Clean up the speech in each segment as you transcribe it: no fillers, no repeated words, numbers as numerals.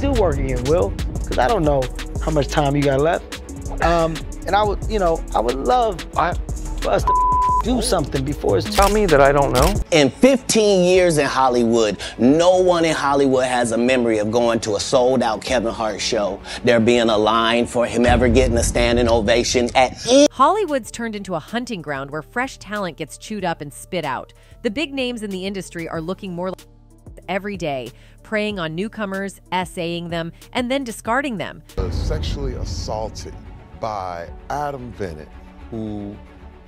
do work again, Will, because I don't know how much time you got left. And I would, I would love for us to do something before it's Tell me that I don't know. In 15 years in Hollywood, no one in Hollywood has a memory of going to a sold-out Kevin Hart show, there being a line for him ever getting a standing ovation at Hollywood's turned into a hunting ground where fresh talent gets chewed up and spit out. The big names in the industry are looking more like every day, preying on newcomers, essaying them, and then discarding them. Sexually assaulted by Adam Bennett, who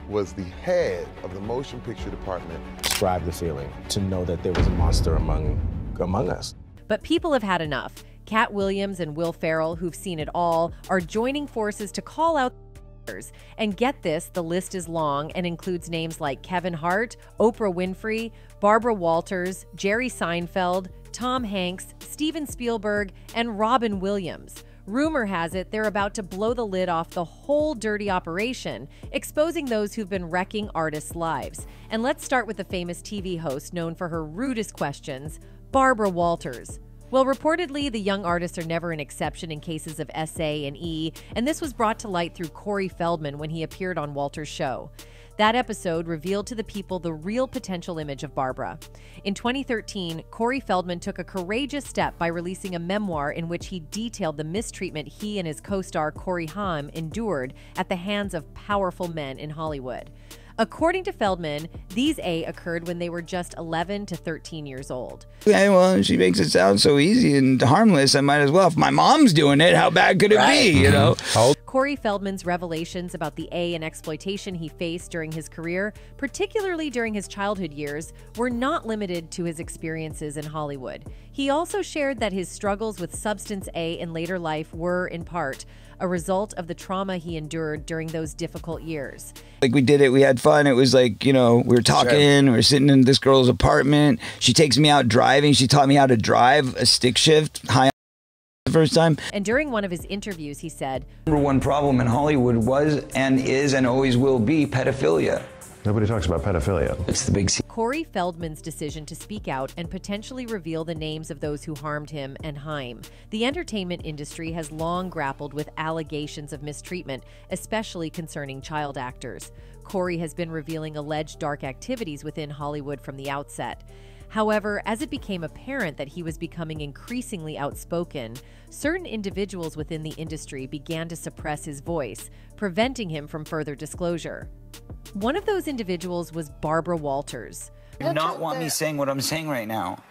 was the head of the motion picture department. Describe the feeling to know that there was a monster among us. But people have had enough. Katt Williams and Will Ferrell, who've seen it all, are joining forces to call out. And get this, the list is long and includes names like Kevin Hart, Oprah Winfrey, Barbara Walters, Jerry Seinfeld, Tom Hanks, Steven Spielberg, and Robin Williams. Rumor has it they're about to blow the lid off the whole dirty operation, exposing those who've been wrecking artists' lives. And let's start with the famous TV host known for her rudest questions, Barbara Walters. Well, reportedly, the young artists are never an exception in cases of SA and E, and this was brought to light through Corey Feldman when he appeared on Walters' show. That episode revealed to the people the real potential image of Barbara. In 2013, Corey Feldman took a courageous step by releasing a memoir in which he detailed the mistreatment he and his co-star Corey Haim endured at the hands of powerful men in Hollywood. According to Feldman, these occurred when they were just 11 to 13 years old. Yeah, well, she makes it sound so easy and harmless, I might as well. If my mom's doing it, how bad could it be, you know? Corey Feldman's revelations about the and exploitation he faced during his career, particularly during his childhood years, were not limited to his experiences in Hollywood. He also shared that his struggles with substance A in later life were, in part, a result of the trauma he endured during those difficult years. Like, we did it, we had fun. It was like, we were talking, we were sitting in this girl's apartment. She takes me out driving. She taught me how to drive a stick shift high the first time. And during one of his interviews, he said, "Number one problem in Hollywood was and is and always will be pedophilia." Nobody talks about pedophilia. It's the big C. Corey Feldman's decision to speak out and potentially reveal the names of those who harmed him and Haim. The entertainment industry has long grappled with allegations of mistreatment, especially concerning child actors. Corey has been revealing alleged dark activities within Hollywood from the outset. However, as it became apparent that he was becoming increasingly outspoken, certain individuals within the industry began to suppress his voice, preventing him from further disclosure. One of those individuals was Barbara Walters. You do not want me saying what I'm saying right now.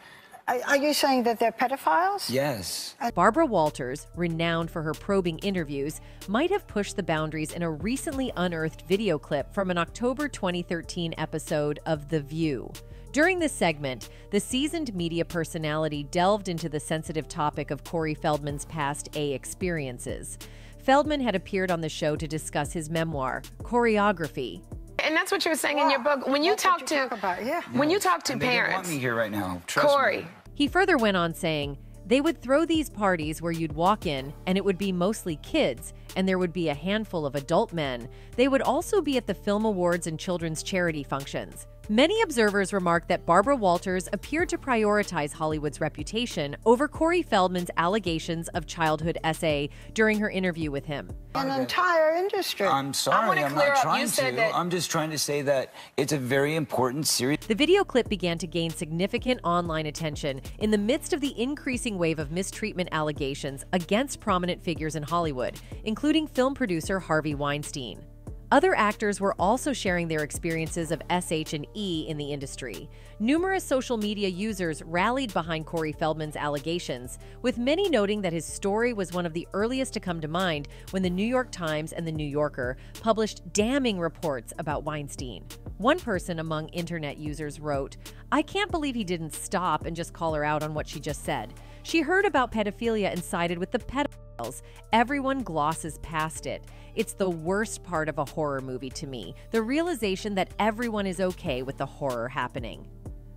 Are you saying that they're pedophiles? Yes. Barbara Walters, renowned for her probing interviews, might have pushed the boundaries in a recently unearthed video clip from an October 2013 episode of The View. During this segment, the seasoned media personality delved into the sensitive topic of Corey Feldman's past experiences. Feldman had appeared on the show to discuss his memoir, Choreography. And that's what you were saying in your book. When you talk to parents, They don't want me here right now. Trust Corey. me. He further went on saying, they would throw these parties where you'd walk in and it would be mostly kids, and there would be a handful of adult men. They would also be at the film awards and children's charity functions. Many observers remarked that Barbara Walters appeared to prioritize Hollywood's reputation over Corey Feldman's allegations of childhood SA during her interview with him. An entire industry. I'm sorry, I'm clear not up. trying You said to. that- I'm just trying to say that it's a very important, serious... The video clip began to gain significant online attention in the midst of the increasing wave of mistreatment allegations against prominent figures in Hollywood, including film producer Harvey Weinstein. Other actors were also sharing their experiences of SH and E in the industry. Numerous social media users rallied behind Corey Feldman's allegations, with many noting that his story was one of the earliest to come to mind when the New York Times and the New Yorker published damning reports about Weinstein. One person among internet users wrote, "I can't believe he didn't stop and just call her out on what she just said. She heard about pedophilia and sided with the pedophiles. Everyone glosses past it. It's the worst part of a horror movie to me, the realization that everyone is okay with the horror happening."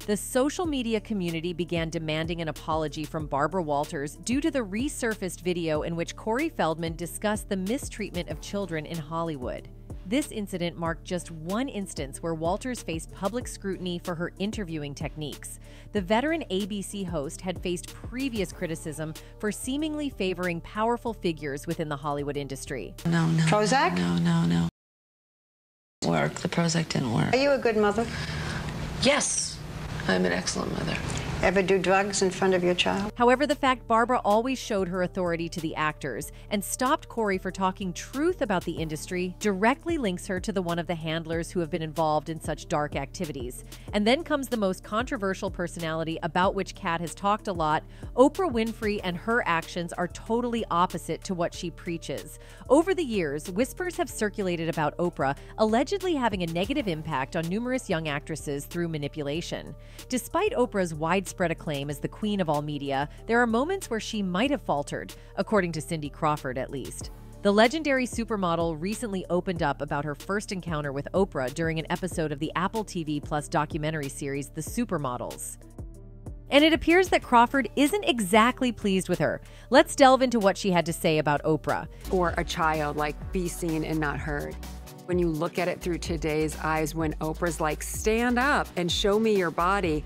The social media community began demanding an apology from Barbara Walters due to the resurfaced video in which Corey Feldman discussed the mistreatment of children in Hollywood. This incident marked just one instance where Walters faced public scrutiny for her interviewing techniques. The veteran ABC host had faced previous criticism for seemingly favoring powerful figures within the Hollywood industry. No. Prozac? No. Work. The Prozac didn't work. Are you a good mother? Yes, I'm an excellent mother. Ever do drugs in front of your child? However, the fact Barbara always showed her authority to the actors and stopped Corey for talking truth about the industry directly links her to one of the handlers who have been involved in such dark activities. And then comes the most controversial personality about which Katt has talked a lot. Oprah Winfrey and her actions are totally opposite to what she preaches. Over the years, whispers have circulated about Oprah allegedly having a negative impact on numerous young actresses through manipulation. Despite Oprah's widespread acclaim as the queen of all media, there are moments where she might have faltered, according to Cindy Crawford at least. The legendary supermodel recently opened up about her first encounter with Oprah during an episode of the Apple TV Plus documentary series, The Supermodels. And it appears that Crawford isn't exactly pleased with her. Let's delve into what she had to say about Oprah. Or a child, like, be seen and not heard. When you look at it through today's eyes, when Oprah's like, stand up and show me your body.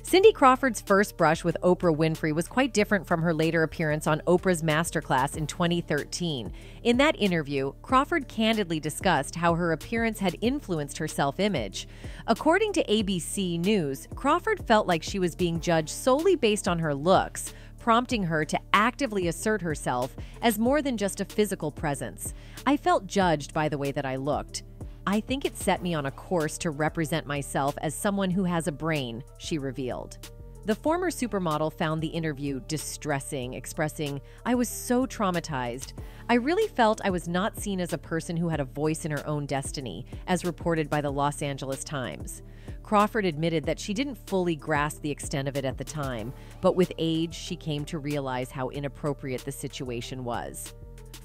Cindy Crawford's first brush with Oprah Winfrey was quite different from her later appearance on Oprah's Masterclass in 2013. In that interview, Crawford candidly discussed how her appearance had influenced her self-image. According to ABC News, Crawford felt like she was being judged solely based on her looks, prompting her to actively assert herself as more than just a physical presence. I felt judged by the way that I looked. I think it set me on a course to represent myself as someone who has a brain, she revealed. The former supermodel found the interview distressing, expressing, "I was so traumatized. I really felt I was not seen as a person who had a voice in her own destiny," as reported by the Los Angeles Times. Crawford admitted that she didn't fully grasp the extent of it at the time, but with age, she came to realize how inappropriate the situation was.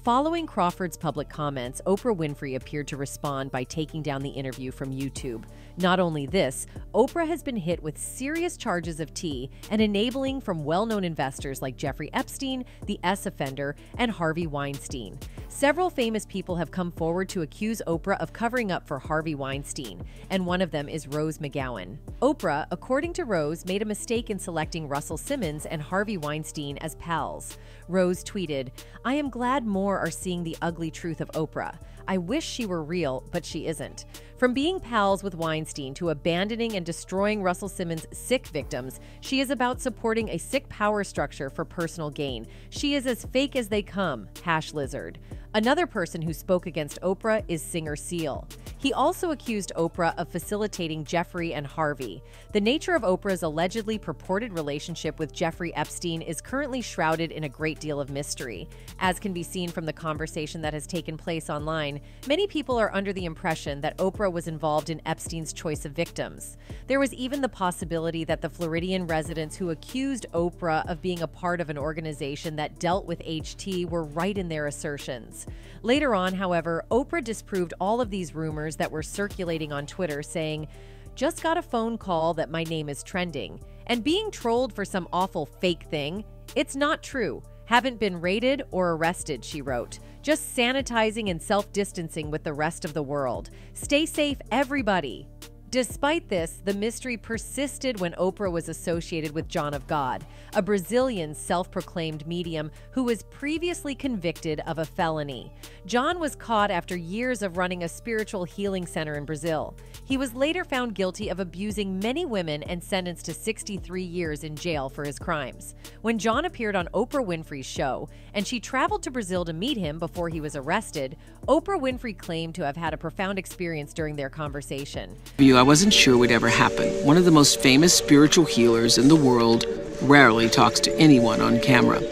Following Crawford's public comments, Oprah Winfrey appeared to respond by taking down the interview from YouTube. Not only this, Oprah has been hit with serious charges of tea and enabling from well-known investors like Jeffrey Epstein, the S offender, and Harvey Weinstein. Several famous people have come forward to accuse Oprah of covering up for Harvey Weinstein, and one of them is Rose McGowan. Oprah, according to Rose, made a mistake in selecting Russell Simmons and Harvey Weinstein as pals. Rose tweeted, "I am glad more are seeing the ugly truth of Oprah. I wish she were real, but she isn't." From being pals with Weinstein to abandoning and destroying Russell Simmons' sick victims, she is about supporting a sick power structure for personal gain. She is as fake as they come, #Lizard. Another person who spoke against Oprah is singer Seal. He also accused Oprah of facilitating Jeffrey and Harvey. The nature of Oprah's allegedly purported relationship with Jeffrey Epstein is currently shrouded in a great deal of mystery. As can be seen from the conversation that has taken place online, many people are under the impression that Oprah was involved in Epstein's choice of victims. There was even the possibility that the Floridian residents who accused Oprah of being a part of an organization that dealt with HT were right in their assertions. Later on, however, Oprah disproved all of these rumors that were circulating on Twitter, saying, "Just got a phone call that my name is trending, and being trolled for some awful fake thing. It's not true. Haven't been raided or arrested," she wrote. "Just sanitizing and self-distancing with the rest of the world. Stay safe, everybody." Despite this, the mystery persisted when Oprah was associated with John of God, a Brazilian self-proclaimed medium who was previously convicted of a felony. John was caught after years of running a spiritual healing center in Brazil. He was later found guilty of abusing many women and sentenced to 63 years in jail for his crimes. When John appeared on Oprah Winfrey's show, and she traveled to Brazil to meet him before he was arrested, Oprah Winfrey claimed to have had a profound experience during their conversation. I wasn't sure would ever happen. One of the most famous spiritual healers in the world rarely talks to anyone on camera.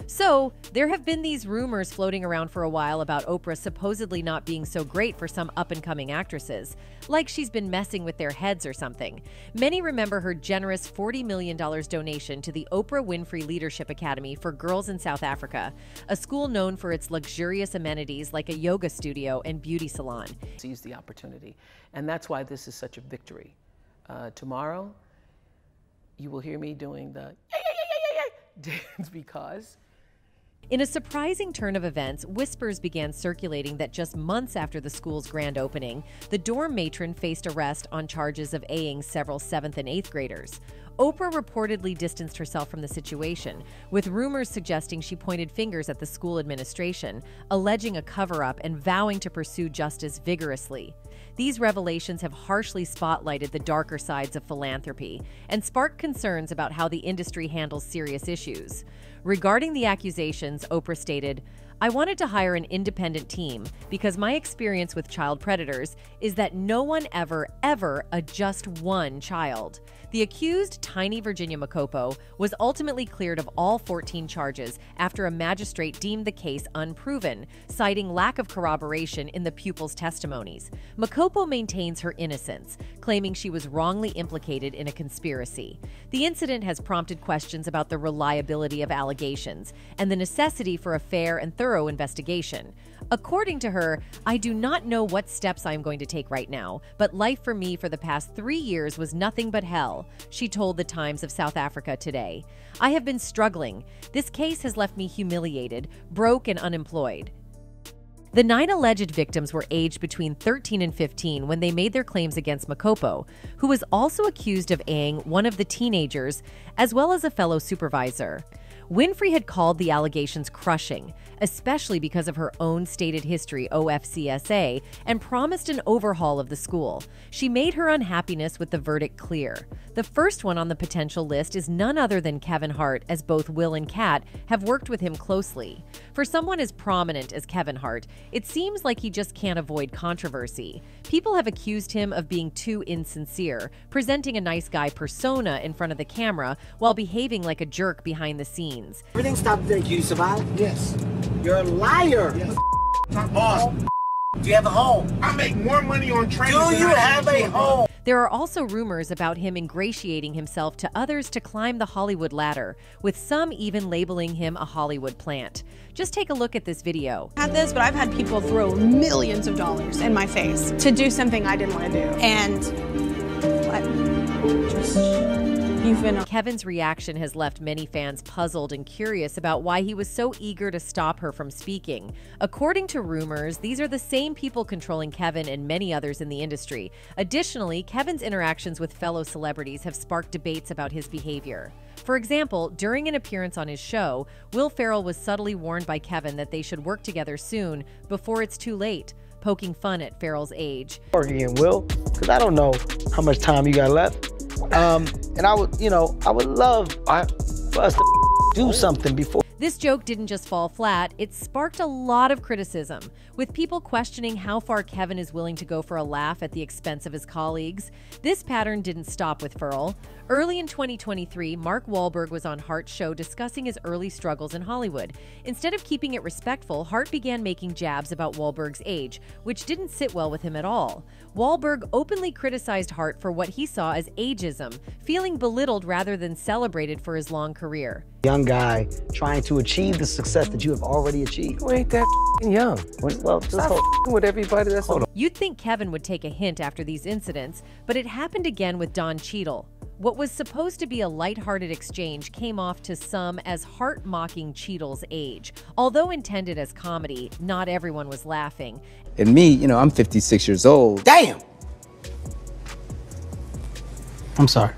So, there have been these rumors floating around for a while about Oprah supposedly not being so great for some up-and-coming actresses, like she's been messing with their heads or something. Many remember her generous $40 million donation to the Oprah Winfrey Leadership Academy for Girls in South Africa, a school known for its luxurious amenities like a yoga studio and beauty salon. Seize the opportunity, and that's why this is such a victory. Tomorrow, you will hear me doing the dance because In a surprising turn of events, whispers began circulating that just months after the school's grand opening, the dorm matron faced arrest on charges of A-ing several 7th and 8th graders. Oprah reportedly distanced herself from the situation, with rumors suggesting she pointed fingers at the school administration, alleging a cover-up and vowing to pursue justice vigorously. These revelations have harshly spotlighted the darker sides of philanthropy and sparked concerns about how the industry handles serious issues. Regarding the accusations, Oprah stated, "I wanted to hire an independent team because my experience with child predators is that no one ever just one child." The accused, tiny Virginia Makopo, was ultimately cleared of all 14 charges after a magistrate deemed the case unproven, citing lack of corroboration in the pupils' testimonies. Makopo maintains her innocence, claiming she was wrongly implicated in a conspiracy. The incident has prompted questions about the reliability of allegations and the necessity for a fair and thorough investigation. According to her, "I do not know what steps I am going to take right now, but life for me for the past 3 years was nothing but hell," she told the Times of South Africa today. "I have been struggling. This case has left me humiliated, broke, and unemployed." The 9 alleged victims were aged between 13 and 15 when they made their claims against Makopo, who was also accused of A-ing one of the teenagers, as well as a fellow supervisor. Winfrey had called the allegations crushing, especially because of her own stated history OFCSA, and promised an overhaul of the school. She made her unhappiness with the verdict clear. The first one on the potential list is none other than Kevin Hart, as both Will and Katt have worked with him closely. For someone as prominent as Kevin Hart, it seems like he just can't avoid controversy. People have accused him of being too insincere, presenting a nice guy persona in front of the camera while behaving like a jerk behind the scenes. Everything stopped there. You survived? Yes. You're a liar. Yes. Boss, do you have a home? I make more money on training. Do you have a home? There are also rumors about him ingratiating himself to others to climb the Hollywood ladder, with some even labeling him a Hollywood plant. Just take a look at this video. I've had this, but I've had people throw millions of dollars in my face to do something I didn't want to do. And Kevin's reaction has left many fans puzzled and curious about why he was so eager to stop her from speaking. According to rumors, these are the same people controlling Kevin and many others in the industry. Additionally, Kevin's interactions with fellow celebrities have sparked debates about his behavior. For example, during an appearance on his show, Will Ferrell was subtly warned by Kevin that they should work together soon before it's too late, poking fun at Ferrell's age. Again, Will, because I don't know how much time you got left. And I would love for us to do something before. This joke didn't just fall flat, it sparked a lot of criticism, with people questioning how far Kevin is willing to go for a laugh at the expense of his colleagues. This pattern didn't stop with Ferrell. Early in 2023, Mark Wahlberg was on Hart's show discussing his early struggles in Hollywood. Instead of keeping it respectful, Hart began making jabs about Wahlberg's age, which didn't sit well with him at all. Wahlberg openly criticized Hart for what he saw as ageism, feeling belittled rather than celebrated for his long career. Young guy trying to achieve the success that you have already achieved. You ain't that young. Well, stop with everybody. That's all. You'd think Kevin would take a hint after these incidents, but it happened again with Don Cheadle. What was supposed to be a lighthearted exchange came off to some as Hart mocking Cheadle's age. Although intended as comedy, not everyone was laughing. And me, I'm 56 years old. Damn! I'm sorry.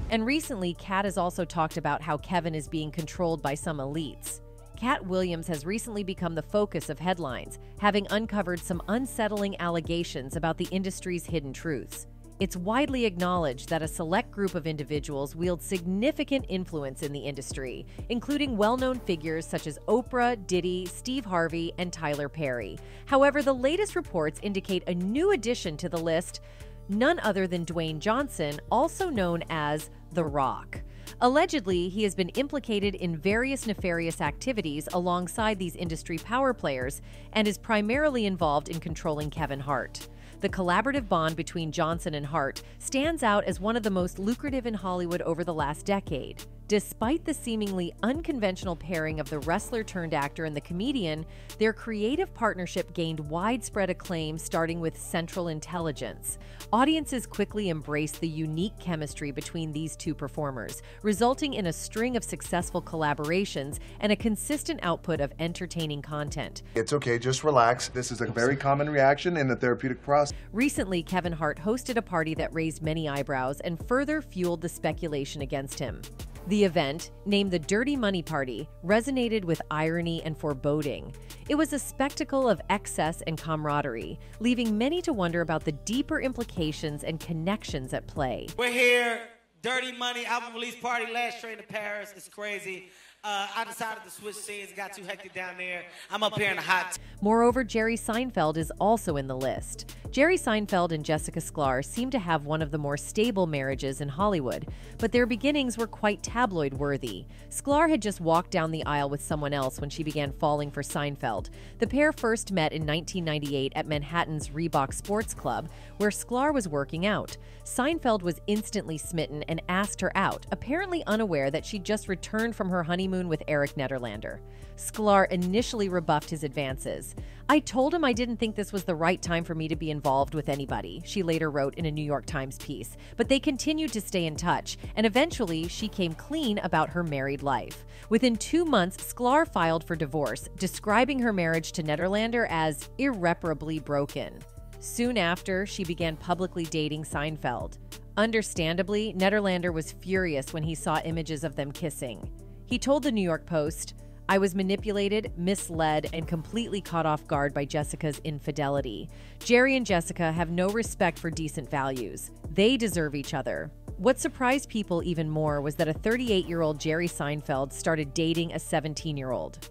And recently, Katt has also talked about how Kevin is being controlled by some elites. Katt Williams has recently become the focus of headlines, having uncovered some unsettling allegations about the industry's hidden truths. It's widely acknowledged that a select group of individuals wield significant influence in the industry, including well-known figures such as Oprah, Diddy, Steve Harvey, and Tyler Perry. However, the latest reports indicate a new addition to the list, none other than Dwayne Johnson, also known as The Rock. Allegedly, he has been implicated in various nefarious activities alongside these industry power players and is primarily involved in controlling Kevin Hart. The collaborative bond between Johnson and Hart stands out as one of the most lucrative in Hollywood over the last decade. Despite the seemingly unconventional pairing of the wrestler-turned-actor and the comedian, their creative partnership gained widespread acclaim, starting with Central Intelligence. Audiences quickly embraced the unique chemistry between these two performers, resulting in a string of successful collaborations and a consistent output of entertaining content. It's okay, just relax. This is a very common reaction in the therapeutic process. Recently, Kevin Hart hosted a party that raised many eyebrows and further fueled the speculation against him. The event, named the Dirty Money Party, resonated with irony and foreboding. It was a spectacle of excess and camaraderie, leaving many to wonder about the deeper implications and connections at play. We're here, Dirty Money album release party, last train to Paris. It's crazy. I decided to switch scenes. It got too hectic down there. I'm up here in the hot. Moreover, Jerry Seinfeld is also in the list. Jerry Seinfeld and Jessica Sklar seem to have one of the more stable marriages in Hollywood, but their beginnings were quite tabloid-worthy. Sklar had just walked down the aisle with someone else when she began falling for Seinfeld. The pair first met in 1998 at Manhattan's Reebok Sports Club, where Sklar was working out. Seinfeld was instantly smitten and asked her out, apparently unaware that she'd just returned from her honeymoon with Eric Nederlander. Sklar initially rebuffed his advances. "I told him I didn't think this was the right time for me to be involved with anybody," she later wrote in a New York Times piece. But they continued to stay in touch, and eventually she came clean about her married life. Within 2 months, Sklar filed for divorce, describing her marriage to Nederlander as irreparably broken. Soon after, she began publicly dating Seinfeld. Understandably, Nederlander was furious when he saw images of them kissing. He told the New York Post, "I was manipulated, misled, and completely caught off guard by Jessica's infidelity. Jerry and Jessica have no respect for decent values. They deserve each other." What surprised people even more was that a 38-year-old Jerry Seinfeld started dating a 17-year-old.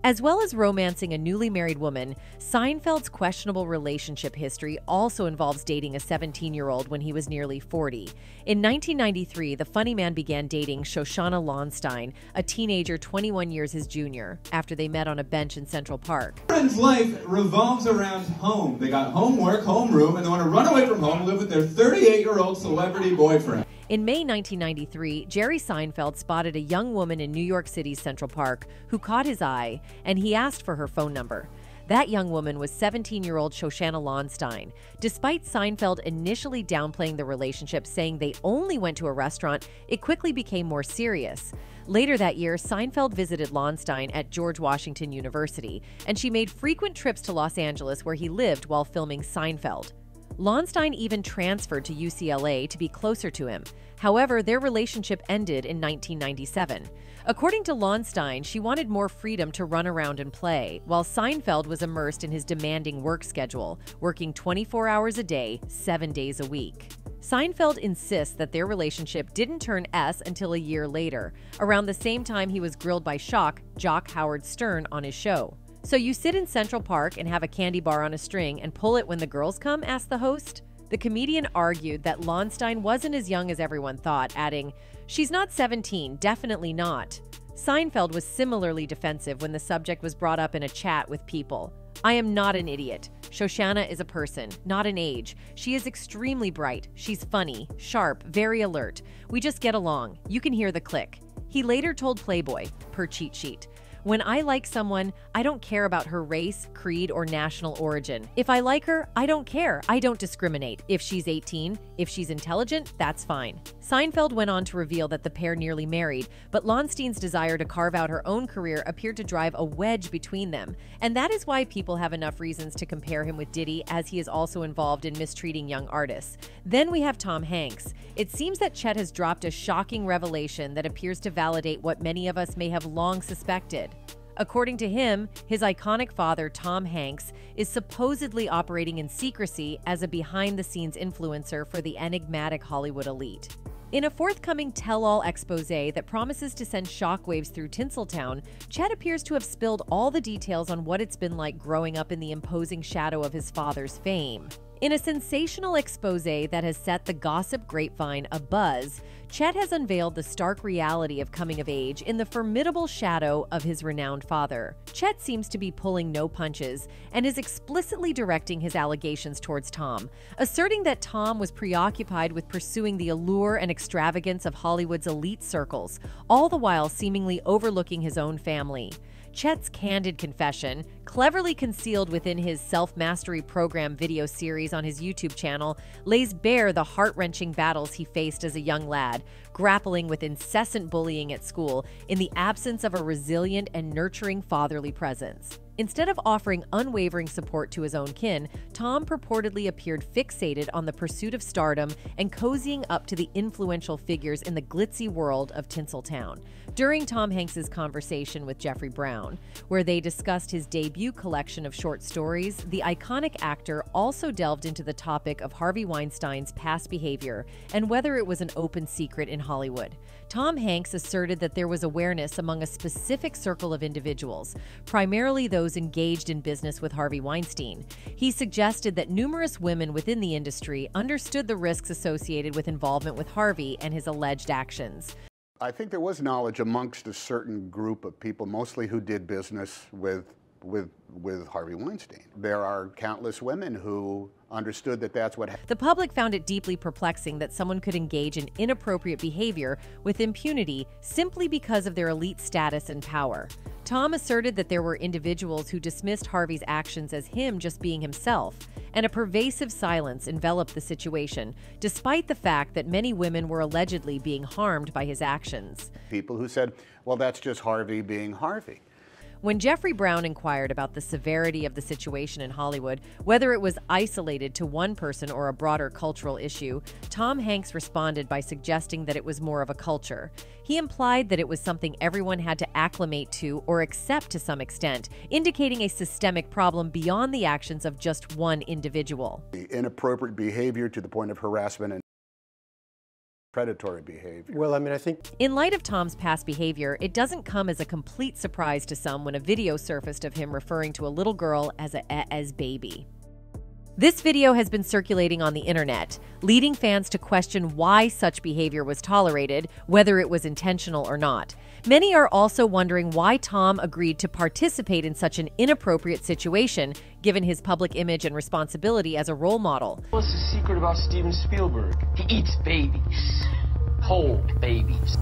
As well as romancing a newly married woman, Seinfeld's questionable relationship history also involves dating a 17-year-old when he was nearly 40. In 1993, the funny man began dating Shoshana Lonstein, a teenager 21 years his junior, after they met on a bench in Central Park. Friend's life revolves around home. They got homework, homeroom, and they want to run away from home and live with their 38-year-old celebrity boyfriend. In May 1993, Jerry Seinfeld spotted a young woman in New York City's Central Park who caught his eye, and he asked for her phone number. That young woman was 17-year-old Shoshana Lonstein. Despite Seinfeld initially downplaying the relationship, saying they only went to a restaurant, it quickly became more serious. Later that year, Seinfeld visited Lonstein at George Washington University, and she made frequent trips to Los Angeles where he lived while filming Seinfeld. Lonstein even transferred to UCLA to be closer to him. However, their relationship ended in 1997. According to Lonstein, she wanted more freedom to run around and play, while Seinfeld was immersed in his demanding work schedule, working 24 hours a day, 7 days a week. Seinfeld insists that their relationship didn't turn S until a year later, around the same time he was grilled by Jock Howard Stern on his show. "So you sit in Central Park and have a candy bar on a string and pull it when the girls come?" asked the host. The comedian argued that Lonstein wasn't as young as everyone thought, adding, "She's not 17, definitely not." Seinfeld was similarly defensive when the subject was brought up in a chat with people. "I am not an idiot. Shoshana is a person, not an age. She is extremely bright. She's funny, sharp, very alert. We just get along. You can hear the click." He later told Playboy, per cheat sheet, "When I like someone, I don't care about her race, creed, or national origin. If I like her, I don't care. I don't discriminate. If she's 18, if she's intelligent, that's fine." Seinfeld went on to reveal that the pair nearly married, but Lonstein's desire to carve out her own career appeared to drive a wedge between them, and that is why people have enough reasons to compare him with Diddy, as he is also involved in mistreating young artists. Then we have Tom Hanks. It seems that Chet has dropped a shocking revelation that appears to validate what many of us may have long suspected. According to him, his iconic father, Tom Hanks, is supposedly operating in secrecy as a behind-the-scenes influencer for the enigmatic Hollywood elite. In a forthcoming tell-all expose that promises to send shockwaves through Tinseltown, Chet appears to have spilled all the details on what it's been like growing up in the imposing shadow of his father's fame. In a sensational expose that has set the gossip grapevine abuzz, Chet has unveiled the stark reality of coming of age in the formidable shadow of his renowned father. Chet seems to be pulling no punches and is explicitly directing his allegations towards Tom, asserting that Tom was preoccupied with pursuing the allure and extravagance of Hollywood's elite circles, all the while seemingly overlooking his own family. Chet's candid confession, cleverly concealed within his self-mastery program video series on his YouTube channel, lays bare the heart-wrenching battles he faced as a young lad, grappling with incessant bullying at school in the absence of a resilient and nurturing fatherly presence. Instead of offering unwavering support to his own kin, Tom purportedly appeared fixated on the pursuit of stardom and cozying up to the influential figures in the glitzy world of Tinseltown. During Tom Hanks's conversation with Jeffrey Brown, where they discussed his debut collection of short stories, the iconic actor also delved into the topic of Harvey Weinstein's past behavior and whether it was an open secret in Hollywood. Tom Hanks asserted that there was awareness among a specific circle of individuals, primarily those engaged in business with Harvey Weinstein. He suggested that numerous women within the industry understood the risks associated with involvement with Harvey and his alleged actions. I think there was knowledge amongst a certain group of people, mostly who did business with Harvey Weinstein. There are countless women who understood that that's what happened. The public found it deeply perplexing that someone could engage in inappropriate behavior with impunity simply because of their elite status and power. Tom asserted that there were individuals who dismissed Harvey's actions as him just being himself, and a pervasive silence enveloped the situation, despite the fact that many women were allegedly being harmed by his actions. People who said, well, that's just Harvey being Harvey. When Jeffrey Brown inquired about the severity of the situation in Hollywood, whether it was isolated to one person or a broader cultural issue, Tom Hanks responded by suggesting that it was more of a culture. He implied that it was something everyone had to acclimate to or accept to some extent, indicating a systemic problem beyond the actions of just one individual. The inappropriate behavior to the point of harassment and predatory behavior. Well, I mean, I think in light of Tom's past behavior, it doesn't come as a complete surprise to some when a video surfaced of him referring to a little girl as baby. This video has been circulating on the internet, leading fans to question why such behavior was tolerated, whether it was intentional or not. Many are also wondering why Tom agreed to participate in such an inappropriate situation, given his public image and responsibility as a role model. What's the secret about Steven Spielberg? He eats babies. Whole babies.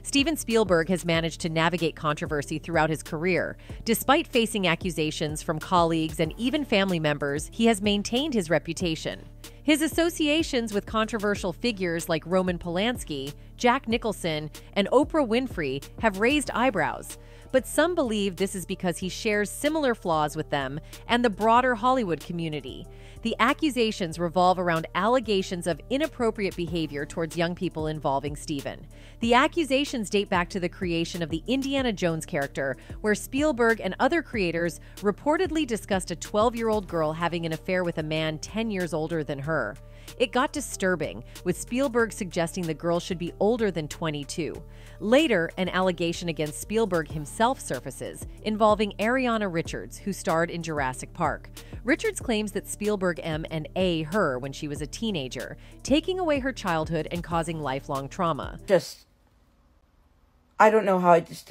Steven Spielberg has managed to navigate controversy throughout his career. Despite facing accusations from colleagues and even family members, he has maintained his reputation. His associations with controversial figures like Roman Polanski, Jack Nicholson, and Oprah Winfrey have raised eyebrows. But some believe this is because he shares similar flaws with them and the broader Hollywood community. The accusations revolve around allegations of inappropriate behavior towards young people involving Steven. The accusations date back to the creation of the Indiana Jones character, where Spielberg and other creators reportedly discussed a 12-year-old girl having an affair with a man 10 years older than her. It got disturbing, with Spielberg suggesting the girl should be older than 22. Later, an allegation against Spielberg himself surfaces, involving Ariana Richards, who starred in Jurassic Park. Richards claims that Spielberg M&A her when she was a teenager, taking away her childhood and causing lifelong trauma. I don't know how I just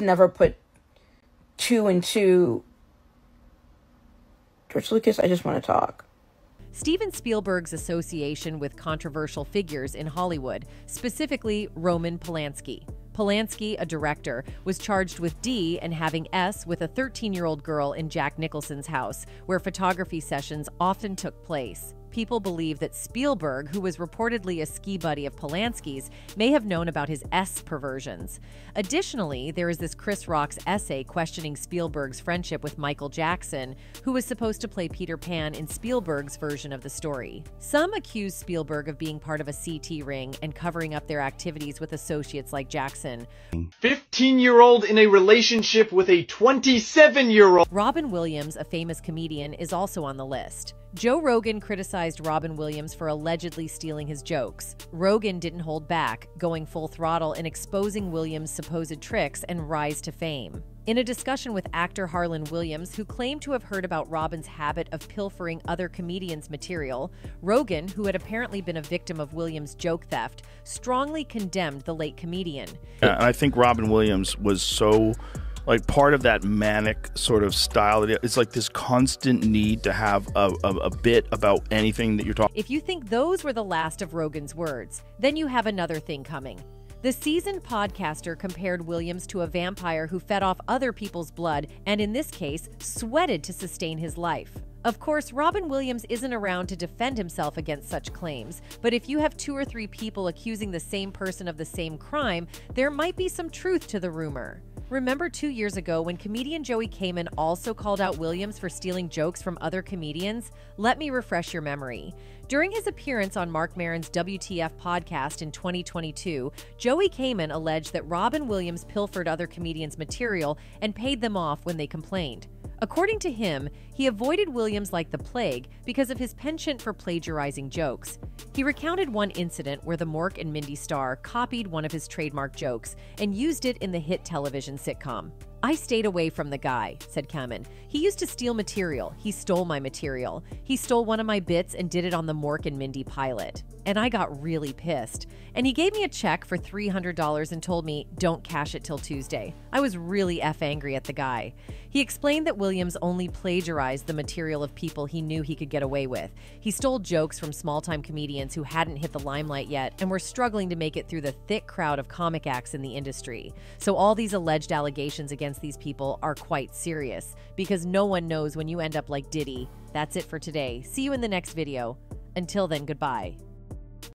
never put two and two. George Lucas, I just want to talk. Steven Spielberg's association with controversial figures in Hollywood, specifically Roman Polanski. Polanski, a director, was charged with D and having S with a 13-year-old girl in Jack Nicholson's house, where photography sessions often took place. People believe that Spielberg, who was reportedly a ski buddy of Polanski's, may have known about his S perversions. Additionally, there is this Chris Rock's essay questioning Spielberg's friendship with Michael Jackson, who was supposed to play Peter Pan in Spielberg's version of the story. Some accuse Spielberg of being part of a CT ring and covering up their activities with associates like Jackson. 15-year-old in a relationship with a 27-year-old. Robin Williams, a famous comedian, is also on the list. Joe Rogan criticized Robin Williams for allegedly stealing his jokes. Rogan didn't hold back, going full throttle in exposing Williams' supposed tricks and rise to fame. In a discussion with actor Harlan Williams, who claimed to have heard about Robin's habit of pilfering other comedians' material, Rogan, who had apparently been a victim of Williams' joke theft, strongly condemned the late comedian. And I think Robin Williams was so, like, part of that manic sort of style. It's like this constant need to have a bit about anything that you're talking. If you think those were the last of Rogan's words, then you have another thing coming. The seasoned podcaster compared Williams to a vampire who fed off other people's blood and, in this case, sweated to sustain his life. Of course, Robin Williams isn't around to defend himself against such claims, but if you have 2 or 3 people accusing the same person of the same crime, there might be some truth to the rumor. Remember 2 years ago when comedian Joey Kamen also called out Williams for stealing jokes from other comedians? Let me refresh your memory. During his appearance on Marc Maron's WTF podcast in 2022, Joey Kamen alleged that Robin Williams pilfered other comedians' material and paid them off when they complained. According to him, he avoided Williams like the plague because of his penchant for plagiarizing jokes. He recounted one incident where the Mork and Mindy star copied one of his trademark jokes and used it in the hit television sitcom. "I stayed away from the guy," said Kamen. "He used to steal material. He stole my material. He stole one of my bits and did it on the Mork and Mindy pilot. And I got really pissed. And he gave me a check for $300 and told me, don't cash it till Tuesday. I was really angry at the guy." He explained that Williams only plagiarized the material of people he knew he could get away with. He stole jokes from small-time comedians who hadn't hit the limelight yet and were struggling to make it through the thick crowd of comic acts in the industry. So all these alleged allegations against these people are quite serious, because no one knows when you end up like Diddy. That's it for today. See you in the next video. Until then, goodbye.